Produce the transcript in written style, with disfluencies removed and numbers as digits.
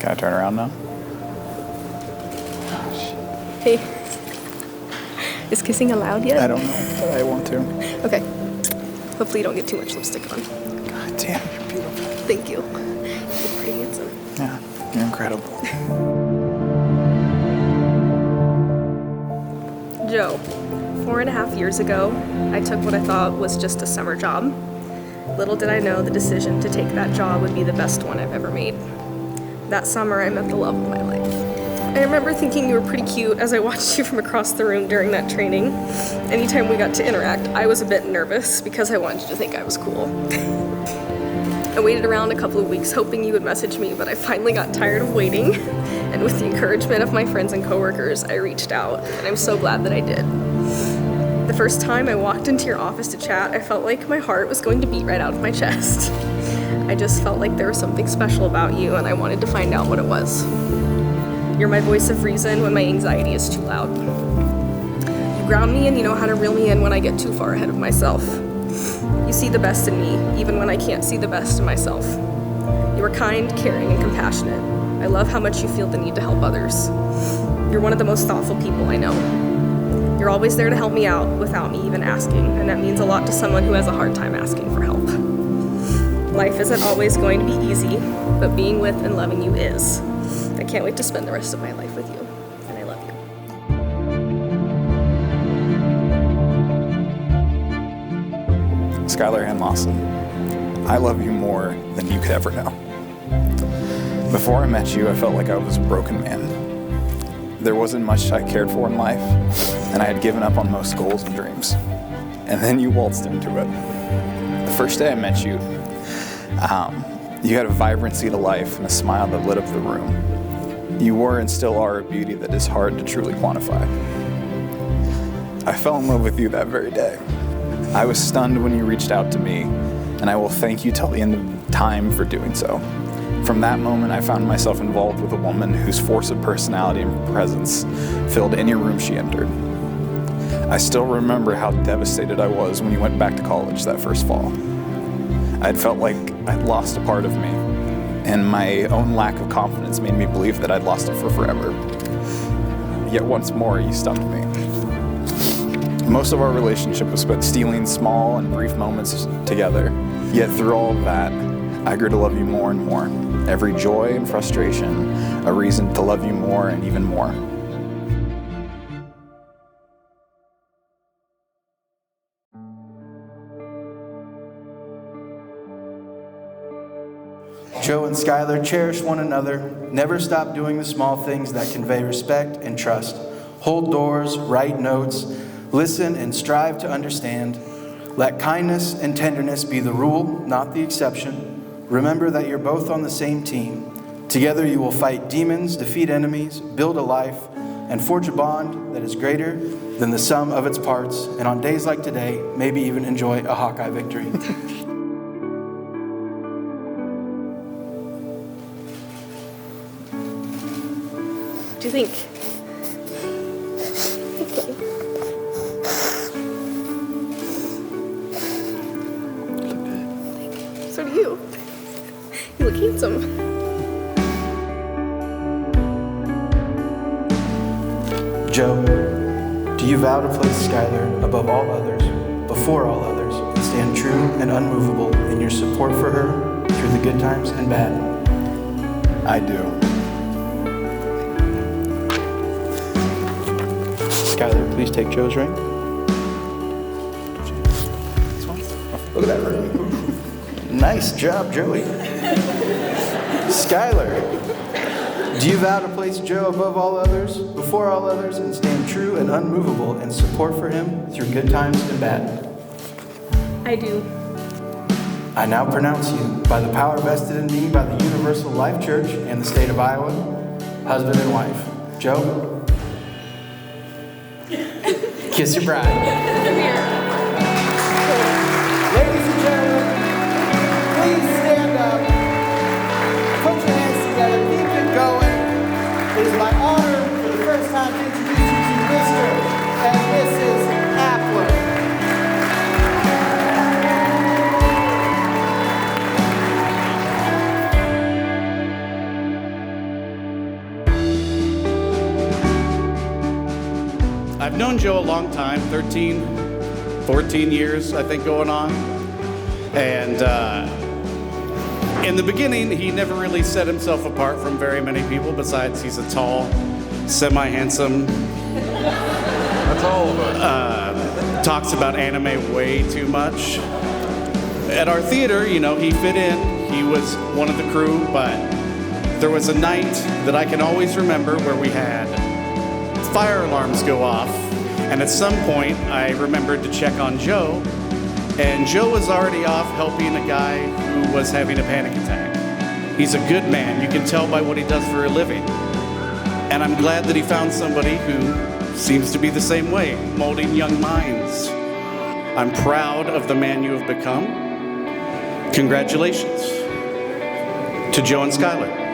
Can I turn around now? Hey. Is kissing allowed yet? I don't know, but I want to. Okay. Hopefully you don't get too much lipstick on. God damn, you're beautiful. Thank you. You're pretty handsome. Yeah, you're incredible. Joe, 4.5 years ago, I took what I thought was just a summer job. Little did I know the decision to take that job would be the best one I've ever made. That summer, I met the love of my life. I remember thinking you were pretty cute as I watched you from across the room during that training. Anytime we got to interact, I was a bit nervous because I wanted you to think I was cool. I waited around a couple of weeks hoping you would message me, but I finally got tired of waiting. And with the encouragement of my friends and coworkers, I reached out, and I'm so glad that I did. The first time I walked into your office to chat, I felt like my heart was going to beat right out of my chest. I just felt like there was something special about you, and I wanted to find out what it was. You're my voice of reason when my anxiety is too loud. You ground me and you know how to reel me in when I get too far ahead of myself. You see the best in me, even when I can't see the best in myself. You are kind, caring, and compassionate. I love how much you feel the need to help others. You're one of the most thoughtful people I know. You're always there to help me out without me even asking, and that means a lot to someone who has a hard time asking for help. Life isn't always going to be easy, but being with and loving you is. I can't wait to spend the rest of my life with you, and I love you. Skylar and Lawson, I love you more than you could ever know. Before I met you, I felt like I was a broken man. There wasn't much I cared for in life, and I had given up on most goals and dreams. And then you waltzed into it. The first day I met you, you had a vibrancy to life and a smile that lit up the room. You were and still are a beauty that is hard to truly quantify. I fell in love with you that very day. I was stunned when you reached out to me, and I will thank you till the end of time for doing so. From that moment, I found myself involved with a woman whose force of personality and presence filled any room she entered. I still remember how devastated I was when you went back to college that first fall. I had felt like I'd lost a part of me, and my own lack of confidence made me believe that I'd lost it for forever. Yet once more, you stumped me. Most of our relationship was spent stealing small and brief moments together. Yet through all of that, I grew to love you more and more. Every joy and frustration, a reason to love you more and even more. Joe and Skylar cherish one another, never stop doing the small things that convey respect and trust. Hold doors, write notes, listen and strive to understand. Let kindness and tenderness be the rule, not the exception. Remember that you're both on the same team. Together you will fight demons, defeat enemies, build a life, and forge a bond that is greater than the sum of its parts. And on days like today, maybe even enjoy a Hawkeye victory. What do you think? So do you. You look handsome. Joe, do you vow to place Skylar above all others, before all others, and stand true and unmovable in your support for her through the good times and bad? I do. Skylar, please take Joe's ring. Look at that ring. Nice job, Joey. Skylar, do you vow to place Joe above all others, before all others, and stand true and unmovable in support for him through good times and bad? I do. I now pronounce you, by the power vested in me by the Universal Life Church and the state of Iowa, husband and wife. Joe, kiss your bride. Ladies and gentlemen, please stand up. Put your hands together. Keep it going. It is my honor for the first time to introduce you to Mr. and Mrs. Appler. Joe a long time, 14 years, I think, going on. And in the beginning, he never really set himself apart from very many people. Besides, he's a tall, semi-handsome. That's all of us. Talks about anime way too much. At our theater, you know, he fit in. He was one of the crew, but there was a night that I can always remember where we had fire alarms go off. And at some point, I remembered to check on Joe. And Joe was already off helping a guy who was having a panic attack. He's a good man. You can tell by what he does for a living. And I'm glad that he found somebody who seems to be the same way, molding young minds. I'm proud of the man you have become. Congratulations to Joe and Skylar.